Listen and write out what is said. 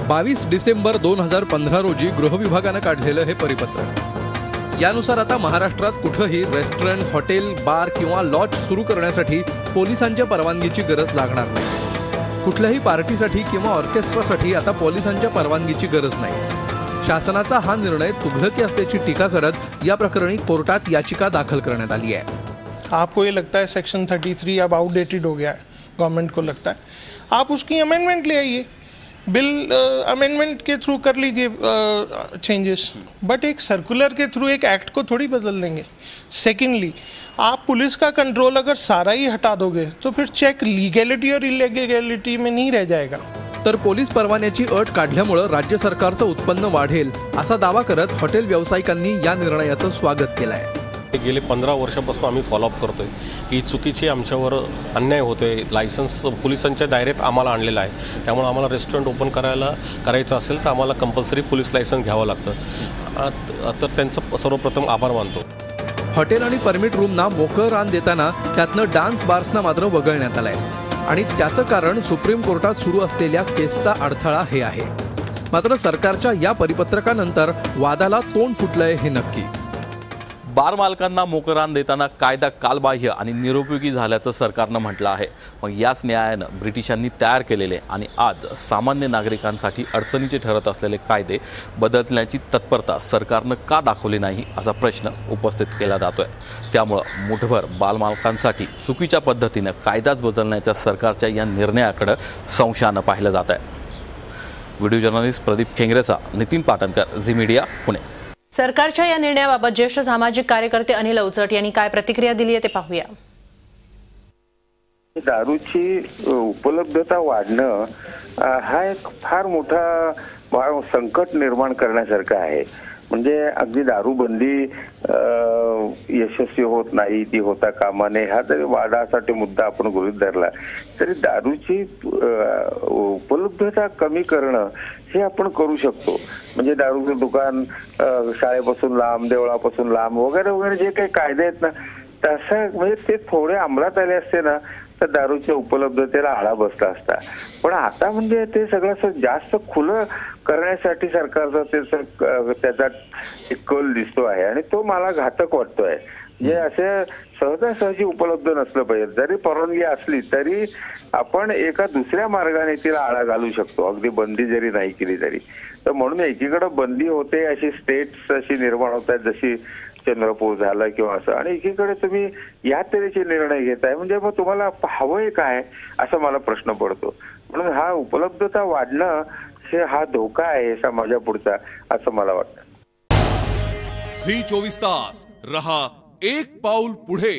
22 डिसेंबर 2015 रोजी गृह विभागाने काढलेलं हे परिपत्रक। यानुसार आता महाराष्ट्रात कुठेही रेस्टॉरंट, हॉटेल, बार किंवा लॉज सुरू करण्यासाठी पोलिसांच्या परवानगीची गरज लागणार नाही। कुठल्याही पार्टीसाठी किंवा ऑर्केस्ट्रासाठी आता पोलिसांच्या परवानगीची गरज नाही। शासनाचा हा निर्णय तुघलकी असल्याची टीका करत या प्रकरणी कोर्टात याचिका दाखल करण्यात आली आहे। आपको ये लगता है सेक्शन 33 अब आउटडेटेड हो गया है, गवर्नमेंट को लगता है, आप उसकी अमेंडमेंट ले आइए, बिल अमेंडमेंट के थ्रू कर लीजिए चेंजेस, बट एक सर्कुलर के थ्रू एक एक्ट को थोड़ी बदल देंगे। सेकेंडली, आप पुलिस का कंट्रोल अगर सारा ही हटा दोगे तो फिर चेक लीगैलिटी और इलीगैलिटी में नहीं रह जाएगा। तर पोलीस परवान्याची अट काढल्यामुळे राज्य सरकारचं उत्पन्न वाढेल असा दावा करत हॉटेल व्यावसायिकांनी या निर्णयाचं स्वागत केलं आहे। गेले 15 वर्षापासून आम्ही फॉलोअप करतोय की चुकीचे आमच्यावर अन्याय होतोय। लायसन्स पोलिसांच्या दायरेत आम्हाला आणलेलं आहे, त्यामुळे आम्हाला रेस्टॉरंट ओपन करायचं असेल तर आम्हाला कंपल्सरी पोलीस लायसन्स घ्यावं लागतं। तर त्यांचं सर्वप्रथम आभार मानतो। हॉटेल आणि परमिट रूमना मोकळं रान देताना त्यातनं डान्स बार्सना मात्र वगळण्यात आलंय आणि त्याचं कारण सुप्रीम कोर्टात सुरू असलेल्या केसचा अडथळा हे आहे। मात्र सरकारच्या या परिपत्रकानंतर वादाला तोंड फुटलंय हे नक्की। बार मालकांना मोकरान देताना कायदा कालबाह्य आणि निरुपयोगी झाल्याचं सरकारनं म्हटलं आहे। मग याच न्यायानं ब्रिटिशांनी तयार केलेले आणि आज सामान्य नागरिकांसाठी अडचणीचे ठरत असलेले कायदे बदलण्याची तत्परता सरकारनं का दाखवली नाही असा प्रश्न उपस्थित केला जातोय। त्यामुळे मुठभर बालमालकांसाठी चुकीच्या पद्धतीनं कायदाच बदलण्याच्या सरकारच्या या निर्णयाकडे संशयानं पाहिलं जात आहे। व्हिडिओ जर्नलिस्ट प्रदीप खेंगरेचा, नितीन पाटणकर, झी मीडिया, पुणे। सरकारच्या या निर्णयाबाबत ज्येष्ठ सामाजिक कार्यकर्ते अनिल अवचट यांनी काय प्रतिक्रिया दिली आहे ते पाहूया। दारूची उपलब्धता वाढणं हा एक फार मोठा संकट निर्माण करण्यासारखं आहे। म्हणजे अगदी दारूबंदी यशस्वी होत नाही, ती होता कामा नये, हा जरी वादासाठी मुद्दा आपण गृहीत धरला तरी दारूची उपलब्धता कमी करणं हे आपण करू शकतो। म्हणजे दारूचं दुकान शाळेपासून लांब, देवळापासून लांब वगैरे वगैरे जे काही कायदे आहेत ना, तसं म्हणजे ते थोडे अंमलात आले असते ना तर दारूच्या उपलब्धतेला आळा बसला असता। पण आता म्हणजे ते सगळं जास्त खुलं करण्यासाठी सरकारचा त्याचा कल दिसतो आहे आणि तो मला घातक वाटतोय। जे असे सहजासहजी उपलब्ध नसलं पाहिजे, जरी परवानगी असली तरी आपण एका दुसऱ्या मार्गाने तिला आळा घालू शकतो, अगदी बंदी जरी नाही केली तरी। तर म्हणून एकीकडे बंदी होते, अशी स्टेट्स अशी निर्माण होत आहेत जशी चंद्रपूर झालं किंवा असं, आणि एकीकडे तुम्ही या तऱ्हेचे निर्णय घेताय, म्हणजे मग तुम्हाला हवंय काय असा मला प्रश्न पडतो। म्हणून हा उपलब्धता वाढणं हा धोका आहे समाजा पुढचा असं मला वाटतं। झी 24 तास रहा एक पाऊल पुढे।